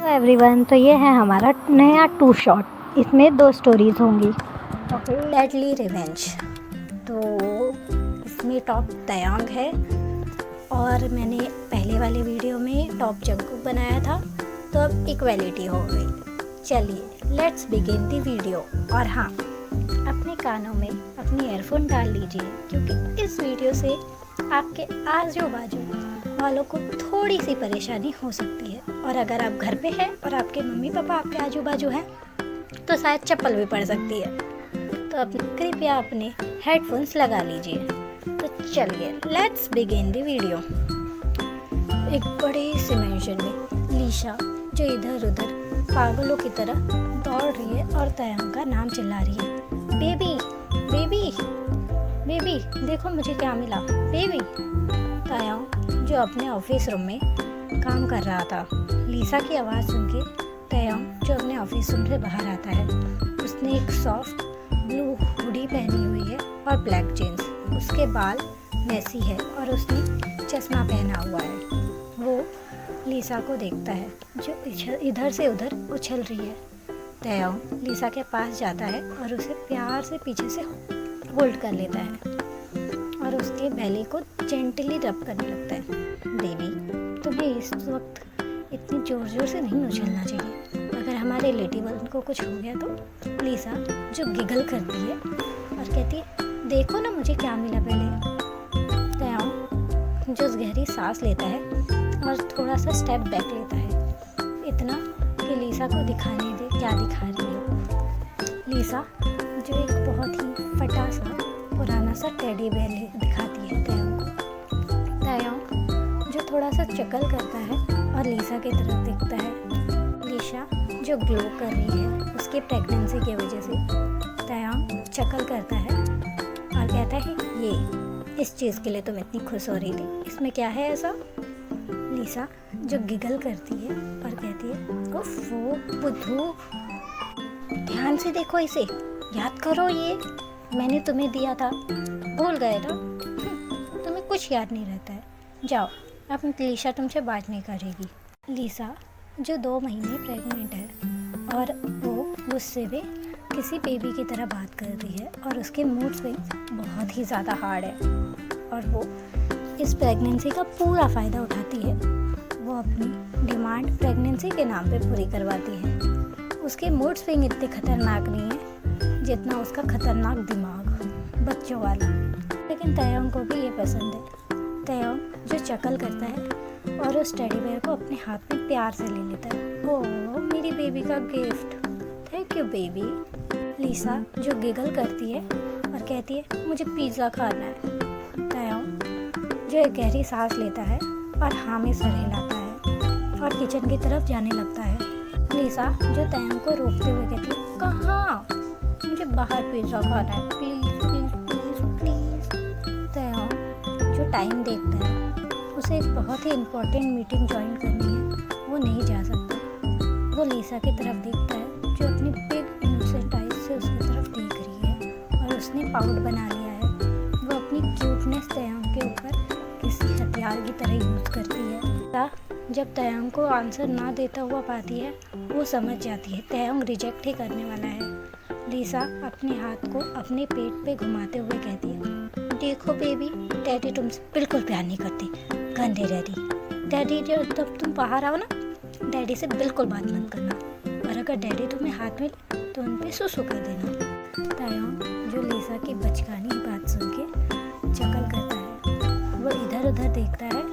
Everyone, तो ये है हमारा नया 2 शॉट। इसमें 2 स्टोरीज होंगी। Deadly revenge. तो इसमें टॉप तयांग है और मैंने पहले वाले वीडियो में टॉप जंगकुक बनाया था, तो अब इक्वालिटी हो गई। चलिए लेट्स बिगिन दी वीडियो। और हाँ, अपने कानों में अपनी ईयरफोन डाल लीजिए, क्योंकि इस वीडियो से आपके आजू बाजू वालों को थोड़ी सी परेशानी हो सकती है। और अगर आप घर पे हैं और आपके मम्मी पापा आपके आजू बाजू हैं, तो शायद चप्पल भी पड़ सकती है। तो कृपया अपने हेडफोन्स लगा लीजिए। तो चलिए लेट्स बिगिन द वीडियो। एक बड़े से मेंशन में लीशा, जो इधर उधर पागलों की तरह दौड़ रही है और तयांग का नाम चिल्ला रही है, बेबी बेबी बेबी, देखो मुझे क्या मिला, बेबी। तयांग जो अपने ऑफिस रूम में काम कर रहा था, लीसा की आवाज़ सुन के तयांग जो अपने ऑफिस रूम से बाहर आता है, उसने एक सॉफ्ट ब्लू हुडी पहनी हुई है और ब्लैक जीन्स। उसके बाल मैसी है और उसने चश्मा पहना हुआ है। वो लीसा को देखता है, जो इधर से उधर उछल रही है। तयांग लीसा के पास जाता है और उसे प्यार से पीछे से होल्ड कर लेता है और उसके बेली को जेंटली रब करने लगता है। बेबी, तुम्हें इस वक्त इतनी ज़ोर ज़ोर से नहीं उछलना चाहिए, अगर हमारे रिलेटिव को कुछ हो गया तो। लीसा जो गिगल करती है और कहती है, देखो ना मुझे क्या मिला पहले। तयांग जो गहरी सांस लेता है और थोड़ा सा स्टेप बैक लेता है, इतना कि लीसा को दिखाने दे क्या दिखा रही है। लीसा जो एक बहुत ही फटा सा पुराना सा टेडी बेयर दिखाती है तयांग को। तयांग जो थोड़ा सा चकल करता है और लीसा की तरफ देखता है। लीसा जो ग्लो कर रही है उसके प्रेगनेंसी की वजह से। तयांग चकल करता है और कहता है, ये इस चीज़ के लिए तुम इतनी खुश हो रही थी, इसमें क्या है ऐसा। लीसा जो गिगल करती है और कहती है, ओफो बुद्धू, ध्यान से देखो इसे, याद करो ये मैंने तुम्हें दिया था, भूल गए ना। तुम्हें कुछ याद नहीं रहता है, जाओ, अब लीसा तुमसे बात नहीं करेगी। लीसा जो 2 महीने प्रेग्नेंट है और वो गुस्से में किसी बेबी की तरह बात कर रही है और उसके मूड स्विंग्स बहुत ही ज़्यादा हार्ड है और वो इस प्रेगनेंसी का पूरा फ़ायदा उठाती है। वो अपनी डिमांड प्रेगनेंसी के नाम पे पूरी करवाती है। उसके मूड स्विंग इतने खतरनाक नहीं है जितना उसका खतरनाक दिमाग, बच्चों वाला। लेकिन तयांग को भी ये पसंद है। तयांग जो चकल करता है और उस टेडी बेयर को अपने हाथ में प्यार से ले लेता है। ओह मेरी बेबी का गिफ्ट, थैंक यू बेबी। लीसा जो गिगल करती है और कहती है, मुझे पिज़्ज़ा खाना है। तयांग जो एक गहरी सांस लेता है और हाँ में सर हिलाता है और किचन की तरफ जाने लगता है। लीसा जो तयांग को रोकते हुए कहती है, कहाँ, मुझे बाहर पिज़्ज़ा खाना है, प्लीज़ प्लीज़ प्लीज़ प्लीज़। तयांग जो टाइम देखता है, उसे एक बहुत ही इम्पोर्टेंट मीटिंग ज्वाइन करनी है, वो नहीं जा सकता। वो लीसा की तरफ देखता है जो अपनी बिग इनोसेंट आइज से उसकी तरफ देख रही है और उसने पाउट बना लिया है। वो अपनी क्यूटनेस तयांग के ऊपर किसी हथियार की तरह यूज़ करती है। जब तयांग को आंसर ना देता हुआ पाती है, वो समझ जाती है तयांग रिजेक्ट ही करने वाला है। लीसा अपने हाथ को अपने पेट पे घुमाते हुए कहती है, देखो बेबी, डैडी तुमसे बिल्कुल प्यार नहीं करती, गंदे डैडी जब तुम बाहर आओ ना, डैडी से बिल्कुल बात मत करना, और अगर डैडी तुम्हें हाथ में तो उन पे सुसु कर देना। तयांग जो लीसा की बचकानी बात सुन के चकल करता है, वो इधर उधर देखता है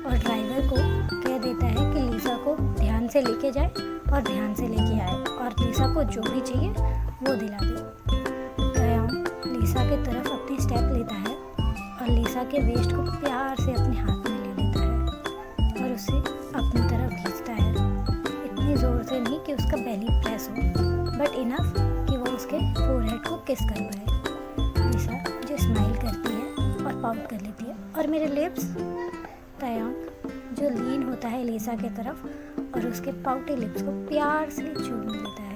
और ड्राइवर को कह देता है कि लीसा को ध्यान से लेके जाए और ध्यान से लेके आए और लीसा को जो भी चाहिए वो दिला दे। तयांग लीसा की तरफ अपनी स्टेप लेता है और लीसा के वेस्ट को प्यार से अपने हाथ में ले लेता है और उसे अपनी तरफ खींचता है। इतनी ज़ोर से नहीं कि उसका बेली प्रेस हो, बट इनफ कि वो उसके फोरहेड को किस कर पाए। लीसा जो स्माइल करती है और पाउट कर लेती है, और मेरे लिप्स। तयांग जो लीन होता है लीसा के तरफ और उसके पाउटी लिप्स को प्यार से चूम लेता है।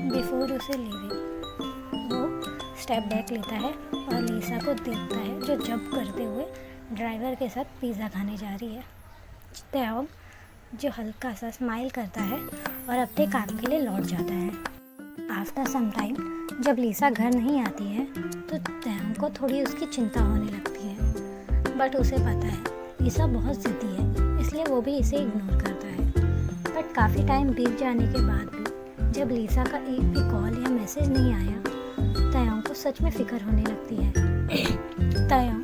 बिफोर उसे लीविंग, वो स्टेप बैक लेता है और लीसा को देखता है जो जंप करते हुए ड्राइवर के साथ पिज़्ज़ा खाने जा रही है। तयांग जो हल्का सा स्माइल करता है और अपने काम के लिए लौट जाता है। आफ्टर सम टाइम जब लीसा घर नहीं आती है तो तयंग को थोड़ी उसकी चिंता होने लगती है, बट उसे पता है लीसा बहुत ज़िद्दी है, इसलिए वो भी इसे इग्नोर करता है। बट काफ़ी टाइम बीत जाने के बाद भी जब लीसा का एक भी कॉल या मैसेज नहीं आया, तयंग को सच में फिक्र होने लगती है। तयंग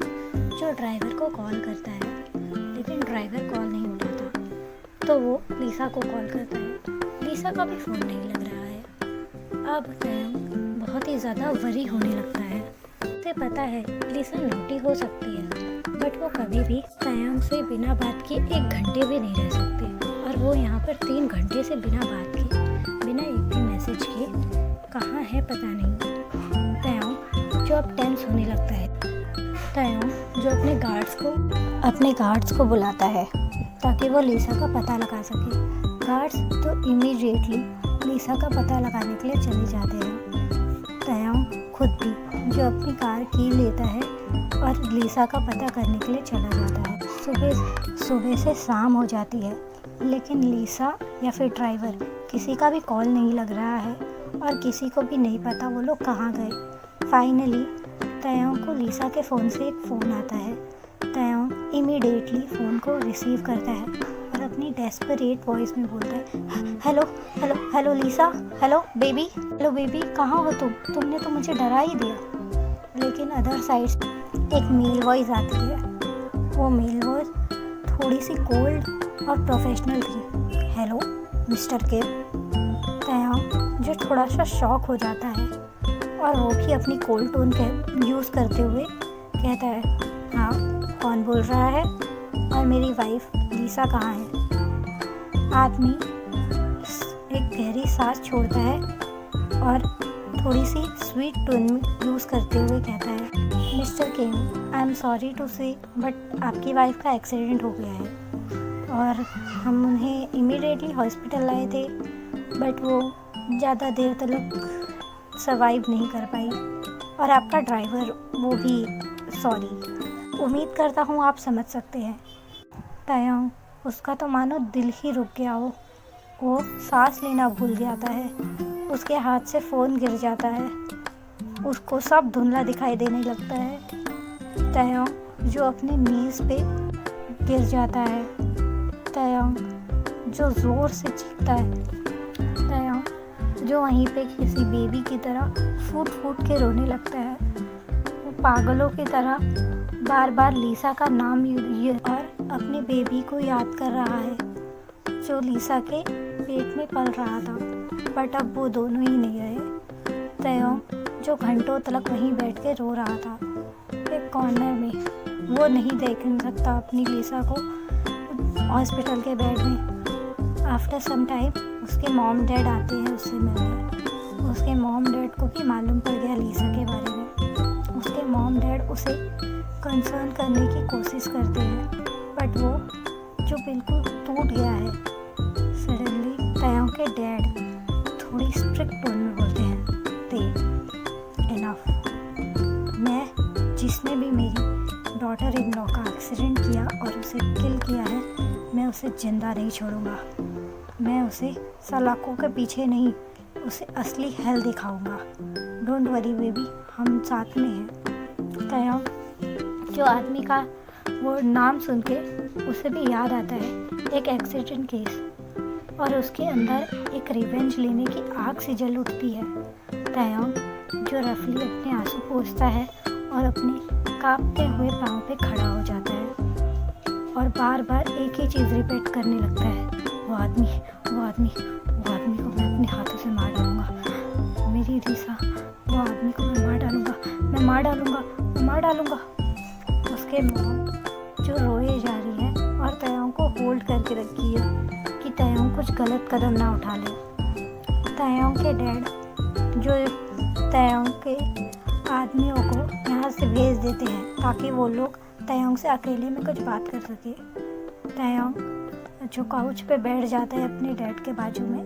जो ड्राइवर को कॉल करता है, लेकिन ड्राइवर कॉल नहीं उठाता, तो वो लीसा को कॉल करता है। लीसा का भी फ़ोन नहीं लग रहा है। अब तयंग बहुत ही ज़्यादा वरी होने लगता है। उसे पता है लीसा नोटी हो सकती है, बट वो कभी भी तयंग से बिना बात किए 1 घंटे भी नहीं रह सकती, और वो यहाँ पर 3 घंटे से बिना बात किए, बिना एक भी मैसेज किए कहाँ है पता नहीं। तयंग जो अब टेंस होने लगता है। तयंग जो अपने गार्ड्स को बुलाता है ताकि वो लीसा का पता लगा सके। गार्ड्स तो इमीडिएटली लीसा का पता लगाने के लिए चले जाते हैं। तयंग खुद भी जो अपनी कार की लेता है और लीसा का पता करने के लिए चला जाता है। सुबह से शाम हो जाती है, लेकिन लीसा या फिर ड्राइवर किसी का भी कॉल नहीं लग रहा है और किसी को भी नहीं पता वो लोग कहाँ गए। फाइनली तयंग को लीसा के फ़ोन से एक फ़ोन आता है। तयंग इमीडिएटली फ़ोन को रिसीव करता है और अपनी डेस्परेट वॉइस में बोलता है, hello hello hello Lisa, hello baby, कहाँ हो तुमने तो मुझे डरा ही दिया। लेकिन अदर साइड एक मेल वॉइस आती है। वो मेल वॉइस थोड़ी सी कोल्ड और प्रोफेशनल थी। Hello mister K. तयंग जो थोड़ा सा शॉक हो जाता है और वो भी अपनी कोल्ड टोन के यूज़ करते हुए कहता है, हाँ कौन बोल रहा है और मेरी वाइफ लीसा कहाँ है। आदमी एक गहरी सांस छोड़ता है और थोड़ी सी स्वीट टोन में यूज़ करते हुए कहता है, mister Kem, I am sorry to say but आपकी वाइफ का एक्सीडेंट हो गया है और हम उन्हें इमीडिएटली हॉस्पिटल लाए थे, बट वो ज़्यादा देर तक सर्वाइव नहीं कर पाई और आपका ड्राइवर वो भी सॉरी। उम्मीद करता हूँ आप समझ सकते हैं। तयंग उसका तो मानो दिल ही रुक गया हो। वो सांस लेना भूल जाता है, उसके हाथ से फ़ोन गिर जाता है, उसको सब धुंधला दिखाई देने लगता है। तयंग जो अपने नीज़ पे गिर जाता है। तयंग जो ज़ोर से चीखता है। तयंग जो वहीं पे किसी बेबी की तरह फूट फूट के रोने लगता है। वो पागलों की तरह बार बार लीसा का नाम और अपने बेबी को याद कर रहा है जो लीसा के पेट में पल रहा था, बट अब वो दोनों ही नहीं रहे। तयंग जो घंटों तक वहीं बैठ के रो रहा था एक कॉर्नर में, वो नहीं देख सकता अपनी लीसा को हॉस्पिटल के बेड में। आफ्टर सम टाइम उसके मॉम डैड आते हैं उससे मिलने। उसके मॉम डैड को भी मालूम पड़ गया लीसा के बारे में। उसके मॉम डैड उसे कंसर्न करने की कोशिश करते हैं, बट वो जो बिल्कुल टूट गया है। सडनली तयंग के डैड थोड़ी स्ट्रिक्ट टोन में बोलते हैं, इनफ। जिसने भी मेरी डॉटर इन लॉ का एक्सीडेंट किया और उसे किल किया है, मैं उसे जिंदा नहीं छोड़ूंगा। मैं उसे सलाखों के पीछे नहीं, उसे असली हेल दिखाऊंगा। डोंट वरी बेबी, हम साथ में हैं। तयंग जो आदमी का वो नाम सुन के उसे भी याद आता है एक एक्सीडेंट केस, और उसके अंदर एक रिवेंज लेने की आग सी जल उठती है। तयंग जो रफली अपने आंसू पोंछता है और अपने कांपते हुए पाँव पे खड़ा हो जाता है और बार बार एक ही चीज़ रिपीट करने लगता है, वो आदमी को मैं अपने हाथों से मार डालूंगा, मेरी लीसा, वो आदमी को मैं मार डालूंगा। उसके मॉम जो रोए जा रही है और तयंग को होल्ड करके रखी है कि तयंग कुछ गलत कदम ना उठा ले। तयंग के डैड जो तयंग के आदमियों को यहाँ से भेज देते हैं ताकि वो लोग तयंग से अकेले में कुछ बात कर सके। तयंग जो काउच पे बैठ जाता है अपने डैड के बाजू में,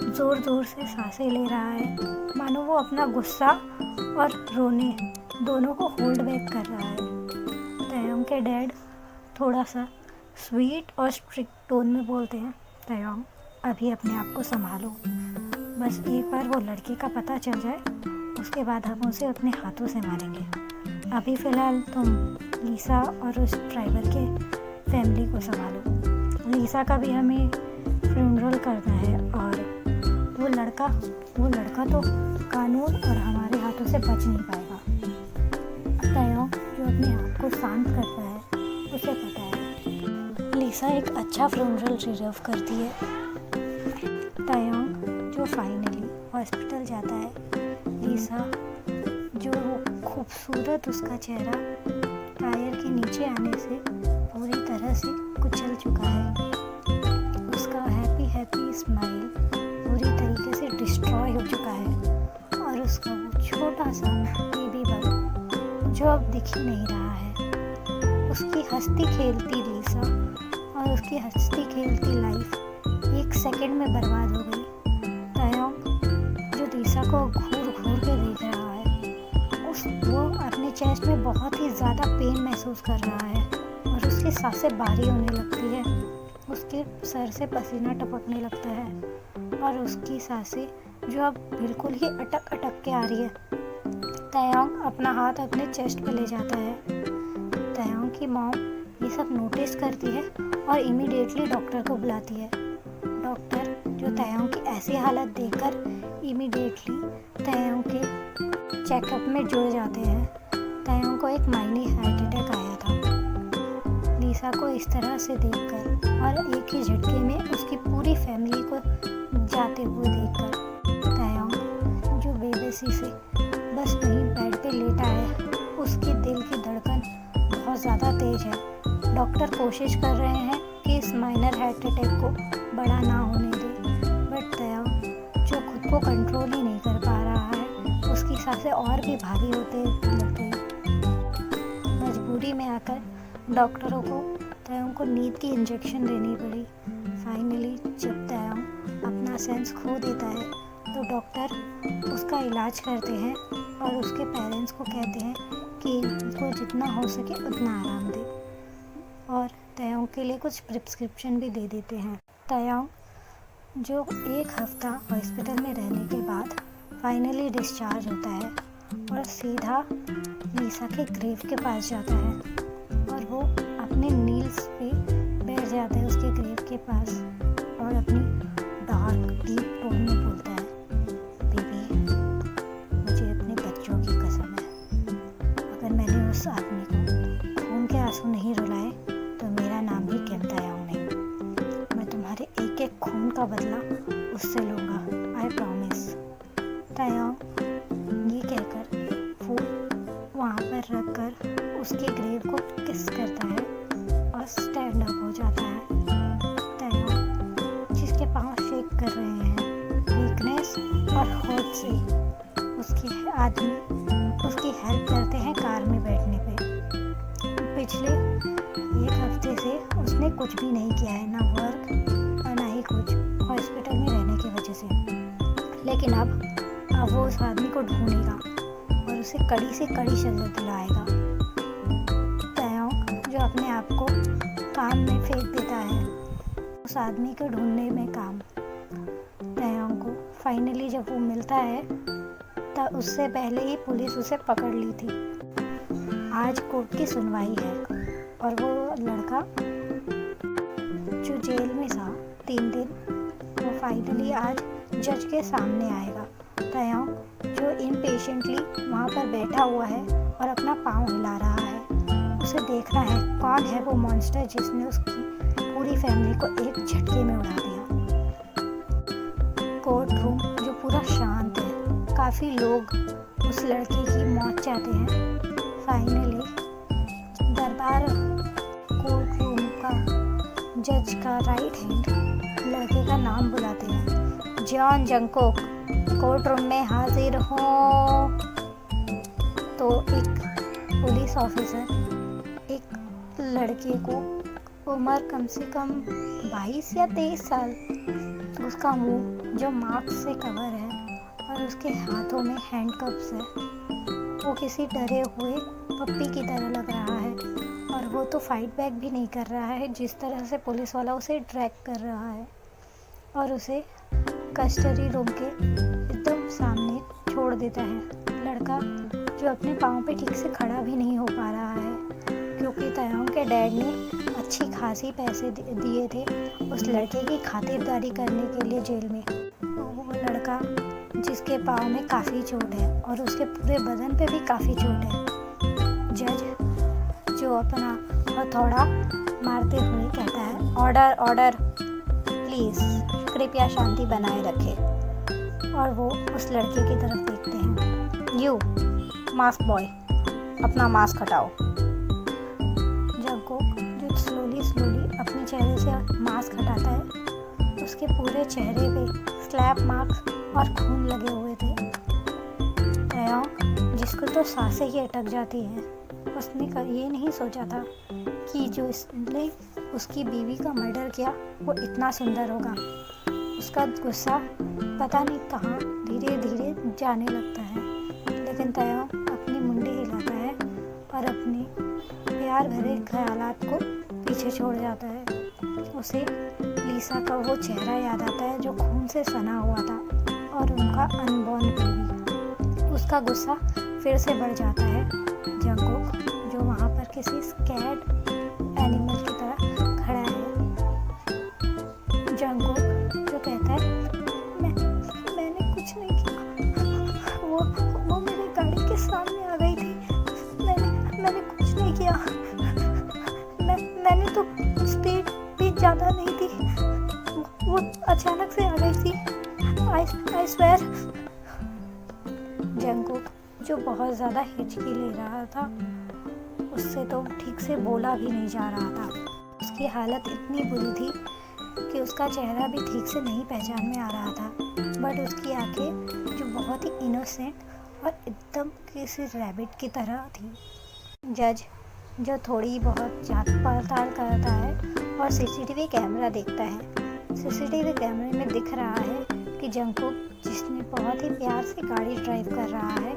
ज़ोर ज़ोर से सांसें ले रहा है, मानो वो अपना गुस्सा और रोने दोनों को होल्ड बैक कर रहा है। तयंग के डैड थोड़ा सा स्वीट और स्ट्रिक्ट टोन में बोलते हैं, तयोंग अभी अपने आप को संभालो, बस एक बार वो लड़के का पता चल जाए उसके बाद हम उसे अपने हाथों से मारेंगे। अभी फ़िलहाल तुम लीसा और उस ड्राइवर के फैमिली को संभालो। लीसा का भी हमें फ्यूनरल करना है और वो लड़का तो कानून और हमारे हाथों से बच नहीं पाएगा। तयोंग जो अपने आप को शांत करता है उसे पता है लीसा एक अच्छा फ्यूनरल रिजर्व करती है। तयोंग जो फाइनली हॉस्पिटल जाता है, लीसा जो खूबसूरत उसका चेहरा टायर के नीचे आने से पूरी तरह से कुचल चुका है, उसका हैप्पी स्माइल पूरी तरीके से डिस्ट्रॉय हो चुका है और उसका वो छोटा सा बेबी बन जो अब दिख ही नहीं रहा है। उसकी हंसती खेलती लीसा और उसकी हंसती खेलती लाइफ एक सेकंड में बर्बाद हो गई। तयोंग जो लीसा को घूर के देख रहा है, वो अपने चेस्ट में बहुत ही ज़्यादा पेन महसूस कर रहा है और उसकी सांसें भारी होने लगती है, उसके सर से पसीना टपकने लगता है और उसकी सांसें जो अब बिल्कुल ही अटक के आ रही है। तयोंग अपना हाथ अपने चेस्ट पे ले जाता है। तयोंग की मॉम ये सब नोटिस करती है और इमीडिएटली डॉक्टर को बुलाती है। डॉक्टर जो तयोंग की ऐसी हालत देखकर इमीडिएटली तयोंग के चेकअप में जुड़ जाते हैं। तयोंग को एक माइनी हार्ट अटैक आया था। लीसा को इस तरह से देखकर और एक ही झटके में उसकी पूरी फैमिली को जाते हुए देखकर तयोंग जो बेबसी से बस वहीं बेड पे लेटा है, उसके दिल की धड़कन बहुत ज़्यादा तेज है। डॉक्टर कोशिश कर रहे हैं कि इस माइनर हार्ट अटैक को बड़ा ना होने दे, बट तयोंग जो खुद को कंट्रोल ही नहीं कर पा रहा है, उसकी सांसें और भी भारी होते लग गई। मजबूरी में आकर डॉक्टरों को तयोंग को नींद की इंजेक्शन देनी पड़ी। फाइनली जब तयोंग अपना सेंस खो देता है तो डॉक्टर उसका इलाज करते हैं और उसके पेरेंट्स को कहते हैं कि उसको जितना हो सके उतना आराम दे और तयोंग के लिए कुछ प्रिस्क्रिप्शन भी दे देते हैं। तयोंग जो एक हफ्ता हॉस्पिटल में रहने के बाद फाइनली डिस्चार्ज होता है और सीधा लीसा के ग्रेव के पास जाता है और वो अपने नील्स पे बैठ जाता है उसके ग्रेव के पास और अपनी डार्क डीप टोन में बोलता है, बेबी मुझे अपने बच्चों की कसम है, अगर मैंने उस आदमी को खून के आंसू नहीं रुलाए तो मेरा नाम भी किम तयोंग नहीं। मैं तुम्हारे एक एक खून का बदला उससे लूँगा, आई प्रॉमिस। तयोंग ये कहकर फूल वहाँ पर रखकर उसके ग्रेव को किस करता है और स्टैंड अप हो जाता है। तयोंग जिसके पाँव शेक कर रहे हैं वीकनेस और हर्ट से, उसके आदमी उसकी हेल्प करते हैं कार में बैठने पे। पिछले एक हफ्ते से उसने कुछ भी नहीं किया है, ना वर्क और ना ही कुछ, हॉस्पिटल में रहने की वजह से। लेकिन अब वो उस आदमी को ढूंढेगा और उसे कड़ी से कड़ी सजा दिलाएगा। तयोंग जो अपने आप को काम में फेंक देता है उस आदमी को ढूंढने में काम। तयोंग को फाइनली जब वो मिलता है तब उससे पहले ही पुलिस उसे पकड़ ली थी। आज कोर्ट की सुनवाई है और वो लड़का जो जेल में था 3 दिन, वो फाइनली आज जज के सामने आएगा। तयोंग जो इम्पेशेंटली वहाँ पर बैठा हुआ है और अपना पाँव हिला रहा है, उसे देखना है कौन है वो मॉन्स्टर जिसने उसकी पूरी फैमिली को एक झटके में उड़ा दिया। कोर्ट रूम जो पूरा शांत है, काफ़ी लोग उस लड़के की मौत चाहते हैं। फाइनली दरबार कोर्ट रूम का जज का राइट हैंड लड़के का नाम बुलाते हैं, जॉन जंगकोक कोर्ट रूम में हाजिर हो। तो एक पुलिस ऑफिसर एक लड़के को, उम्र कम से कम 22 या 23 साल, उसका मुंह जो मास्क से कवर है और उसके हाथों में हैंडकफ्स है, वो किसी डरे हुए पप्पी की तरह लग रहा है और वो तो फाइट बैक भी नहीं कर रहा है, जिस तरह से पुलिस वाला उसे ट्रैक कर रहा है और उसे कस्टडी रूम के एकदम सामने छोड़ देता है। लड़का जो अपने पाँव पे ठीक से खड़ा भी नहीं हो पा रहा है, क्योंकि तयाओं के डैड ने अच्छी खासी पैसे दिए थे उस लड़के की खातिरदारी करने के लिए जेल में। तो वो लड़का जिसके पाँव में काफ़ी चोट है और उसके पूरे बदन पे भी काफ़ी चोट है, जज जो अपना हथौड़ा मारते हुए कहता है, ऑर्डर ऑर्डर, प्लीज़ कृपया शांति बनाए रखें। और वो उस लड़के की तरफ देखते हैं। यू मास्क बॉय, अपना मास्क हटाओ। जंगकुक जो स्लोली अपने चेहरे से मास्क हटाता है, उसके पूरे चेहरे पे स्लैप मार्क्स और खून लगे हुए थे। तयांग जिसको तो सांसें ही अटक जाती हैं, उसने ये नहीं सोचा था कि जो इसने उसकी बीवी का मर्डर किया वो इतना सुंदर होगा। उसका गुस्सा पता नहीं कहाँ धीरे धीरे जाने लगता है, लेकिन तयांग अपनी मुंडी हिलाता है और अपने प्यार भरे ख्यालात को पीछे छोड़ जाता है। उसे लीसा का वो चेहरा याद आता है जो खून से सना हुआ था और उनका अनबॉर्न बेबी। उसका गुस्सा फिर से बढ़ जाता है। जंगकुक जो वहाँ पर किसी स्कैर्ड एनिमल की तरह खड़ा है। जंगकुक जो कहता है, मैंने कुछ नहीं किया, वो मेरी गाड़ी के सामने आ गई थी, मैंने कुछ नहीं किया, मैंने तो स्पीड भी ज़्यादा नहीं थी, वो अचानक से आ गई थी, आई स्वेयर। जंगकुक जो बहुत ज़्यादा हिचकी ले रहा था, उससे तो ठीक से बोला भी नहीं जा रहा था। उसकी हालत इतनी बुरी थी कि उसका चेहरा भी ठीक से नहीं पहचान में आ रहा था, बट उसकी आंखें जो बहुत ही इनोसेंट और एकदम किसी रैबिट की तरह थी। जज जो थोड़ी बहुत जांच पड़ताल करता है और सीसीटीवी कैमरा देखता है। सीसीटीवी कैमरे में दिख रहा है कि जंगकुक जिसने बहुत ही प्यार से गाड़ी ड्राइव कर रहा है,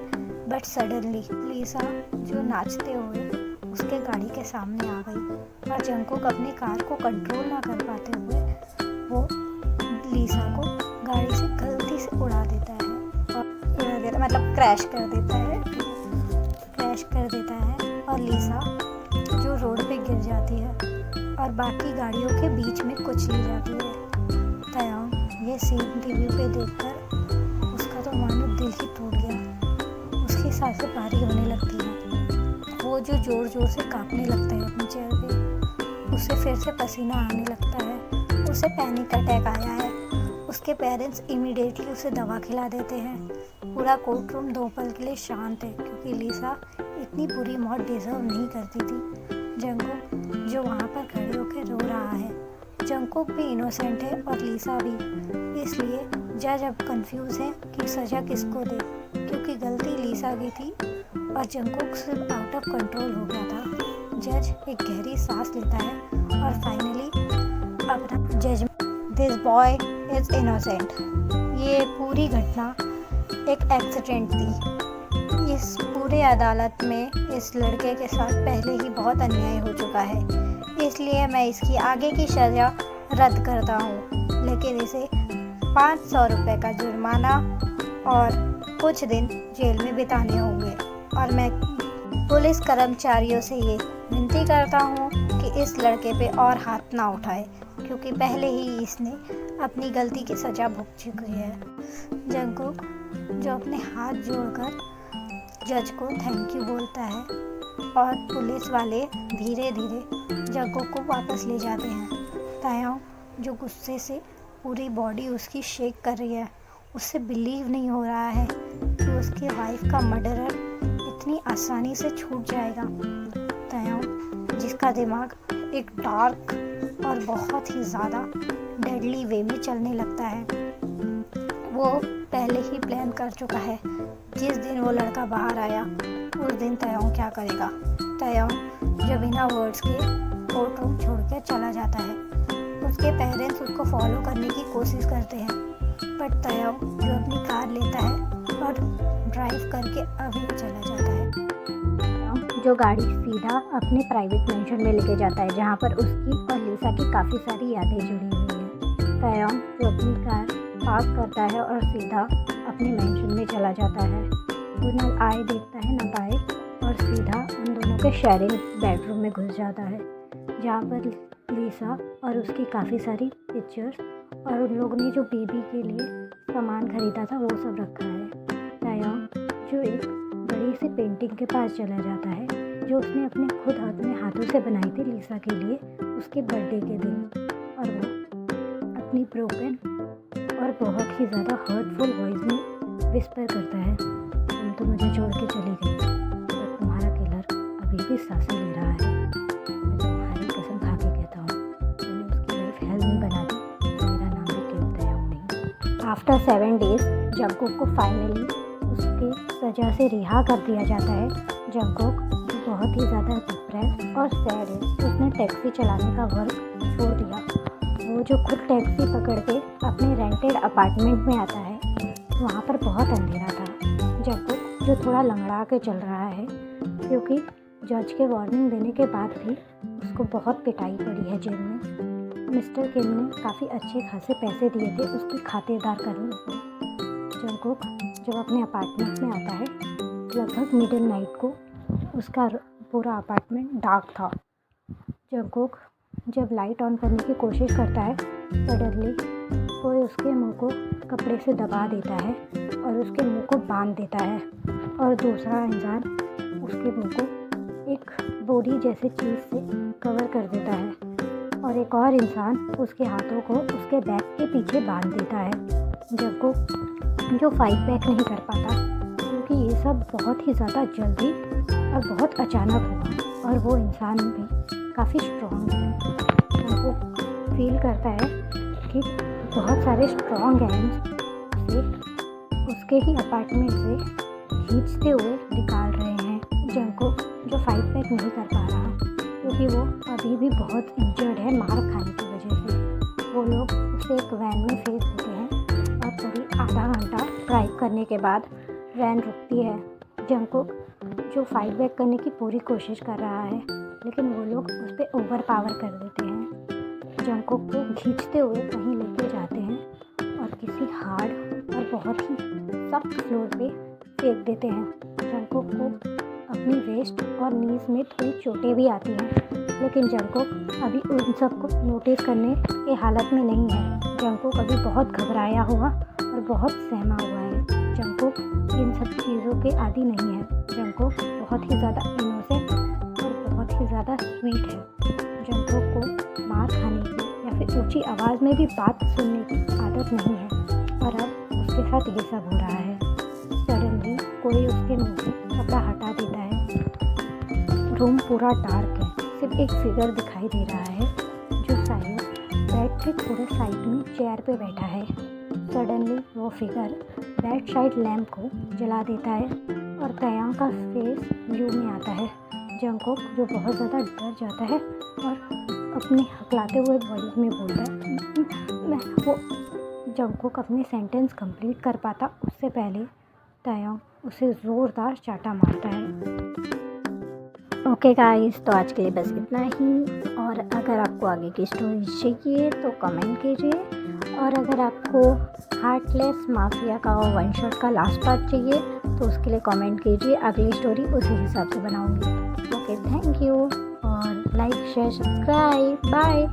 बट सडनली लीसा जो नाचते हुए उसके गाड़ी के सामने आ गई और जंगकुक अपनी कार को कंट्रोल ना कर पाते हुए वो लीसा को गाड़ी से गलती से उड़ा देता है और मतलब क्रैश कर देता है और लीसा जो रोड पे गिर जाती है और बाकी गाड़ियों के बीच में कुचली जाती है। तयांग ये सीन टीवी पे देखकर उसका तो मानो दिल ही टूट गया। उसकी सांसें भारी होने लगती हैं, वो जो जोर जोर से कांपने लगता है अपने चेहरे पे, उसे फिर से पसीना आने लगता है, उसे पैनिक अटैक आया है। उसके पेरेंट्स इमीडिएटली उसे दवा खिला देते हैं। पूरा कोर्ट रूम 2 पल के लिए शांत है, क्योंकि लीसा इतनी बुरी मौत डिजर्व नहीं करती थी। जंगकुक जो वहाँ पर खड़े होकर रो रहा है। जंगकुक भी इनोसेंट है और लीसा भी, इसलिए जज अब कंफ्यूज है कि सज़ा किसको दे, क्योंकि गलती लीसा की थी और जंगकुक सिर्फ आउट ऑफ कंट्रोल हो गया था। जज एक गहरी सांस लेता है और फाइनली अपना judgment, this boy is innocent. ये पूरी घटना एक एक्सीडेंट थी। इस पूरे अदालत में इस लड़के के साथ पहले ही बहुत अन्याय हो चुका है, इसलिए मैं इसकी आगे की सज़ा रद्द करता हूँ, लेकिन इसे 500 रुपये का जुर्माना और कुछ दिन जेल में बिताने होंगे। और मैं पुलिस कर्मचारियों से ये विनती करता हूँ कि इस लड़के पे और हाथ ना उठाए, क्योंकि पहले ही इसने अपनी गलती की सज़ा भुगत चुकी है। जंगकुक जो अपने हाथ जोड़कर जज को थैंक यू बोलता है और पुलिस वाले धीरे धीरे जंगकुक को वापस ले जाते हैं। तयांग जो गुस्से से पूरी बॉडी उसकी शेक कर रही है, उससे बिलीव नहीं हो रहा है कि उसकी वाइफ का मर्डरर इतनी आसानी से छूट जाएगा। तयांग जिसका दिमाग एक डार्क और बहुत ही ज़्यादा डेडली वे में चलने लगता है, वो पहले ही प्लान कर चुका है जिस दिन वो लड़का बाहर आया उस दिन तयांग क्या करेगा। तयांग जो बिना वर्ड्स के कोर्ट रूम छोड़ के चला जाता है। उसके पेरेंट्स उसको फॉलो करने की कोशिश करते हैं, बट तयांग जो अपनी कार लेता है और ड्राइव करके अभी चला जाता है। तयांग जो गाड़ी सीधा अपने प्राइवेट मेंशन में लेके जाता है, जहाँ पर उसकी और लिसा की काफ़ी सारी यादें जुड़ी हुई हैं। तयांग जो अपनी कार पार्क करता है और सीधा अपने मेंशन में चला जाता है। वो न आए देखता है न पाए और सीधा उन दोनों के शेयरिंग बेडरूम में घुस जाता है, जहाँ पर लिसा और उसकी काफ़ी सारी पिक्चर्स और उन लोगों ने जो बेबी के लिए सामान खरीदा था वो सब रखा है। तयांग जो एक बड़ी सी पेंटिंग के पास चला जाता है, जो उसने अपने खुद अपने हाथों से बनाई थी लिसा के लिए उसके बर्थडे के दिन, और वो अपनी ब्रोकन और बहुत ही ज़्यादा हर्टफुल वॉइस में विस्पर करता है, तुम तो मुझे छोड़ के चली गई, बट तुम्हारा किलर अभी भी सांसें ले रहा है। मैं तुम्हारी कसम खा के कहता हूँ, मैंने उसकी लाइफ हेल नहीं बना दी, मेरा नाम भी किम तयांग नहीं। आफ्टर 7 days जंगकुक को फाइनली उसके सज़ा से रिहा कर दिया जाता है। जंगकुक जो बहुत ही ज़्यादा डिप्रेस और सैड है, उसने टैक्सी चलाने का वर्क छोड़ दिया। वो जो खुद टैक्सी पकड़ के अपने रेंटेड अपार्टमेंट में आता है, वहाँ पर बहुत अंधेरा था। जंगकुक जो थोड़ा लंगड़ा के चल रहा है, क्योंकि जज के वार्निंग देने के बाद भी उसको बहुत पिटाई पड़ी है जेल में। मिस्टर किम ने काफ़ी अच्छे खासे पैसे दिए थे उसकी खातेदार करने को। जंगकुक जब अपने अपार्टमेंट में आता है, लगभग मिडिल नाइट को उसका पूरा अपार्टमेंट डार्क था। जंगकुक जब लाइट ऑन करने की कोशिश करता है, सडनली कोई उसके मुंह को कपड़े से दबा देता है और उसके मुंह को बांध देता है, और दूसरा इंसान उसके मुंह को एक बोरी जैसे चीज़ से कवर कर देता है, और एक और इंसान उसके हाथों को उसके बैक के पीछे बांध देता है। जंगकुक जो फाइट बैक नहीं कर पाता, क्योंकि ये सब बहुत ही ज़्यादा जल्दी और बहुत अचानक हुआ, और वो इंसान भी काफ़ी स्ट्रॉन्ग है। जंगकुक फील करता है कि बहुत सारे स्ट्रॉन्ग हैंड्स उसे उसके ही अपार्टमेंट से खींचते हुए निकाल रहे हैं। जंगकुक जो फाइट बैक नहीं कर पा रहा, क्योंकि वो अभी भी बहुत इंजर्ड है मार खाने की वजह से। वो लोग उसे एक वैन में फेंक देते हैं, और करीब आधा घंटा ड्राइव करने के बाद वैन रुकती है। जंगकुक जो फाइट बैक करने की पूरी कोशिश कर रहा है, लेकिन वो लोग उस पर ओवर पावर कर देते हैं। जंगकुक को खींचते हुए कहीं लेके जाते हैं और किसी हार्ड और बहुत ही सख्त फ्लोर पे फेंक देते हैं। जंगकुक को अपनी वेस्ट और नीज में थोड़ी चोटें भी आती हैं, लेकिन जंगकुक अभी उन सबको नोटिस करने के हालत में नहीं है। जंगकुक अभी बहुत घबराया हुआ और बहुत सहमा हुआ है। जंगकुक इन सब चीज़ों के आदी नहीं है। जंगकुक बहुत ही ज़्यादा इनोसेंट और बहुत ही ज़्यादा स्वीट है। जंगकुक को मार खाने की या फिर ऊंची आवाज़ में भी बात सुनने की आदत नहीं है, और अब उसके साथ ये सब हो रहा है। सडनली कोई उसके मुंह से कपड़ा हटा देता है। रूम पूरा डार्क है, सिर्फ एक फिगर दिखाई दे रहा है, जो शायद बेड के थोड़े साइड में चेयर पे बैठा है। सडनली वो फिगर बेड साइड लैम्प को जला देता है, और तयांग का फेस व्यू में आता है। जंगकुक जो बहुत ज़्यादा डर जाता है और अपने हकलाते हुए वॉइस में बोलता है मैं वो जंगकुक अपने सेंटेंस कंप्लीट कर पाता उससे पहले तयांग उसे ज़ोरदार चाटा मारता है। ओके गाइस, तो आज के लिए बस इतना ही, और अगर आपको आगे की स्टोरी चाहिए तो कमेंट कीजिए, और अगर आपको हार्टलेस माफिया का और वन शॉट का लास्ट पार्ट चाहिए तो उसके लिए कमेंट कीजिए, अगली स्टोरी उसी हिसाब से बनाऊंगी। ओके, थैंक यू, और लाइक शेयर सब्सक्राइब, बाय।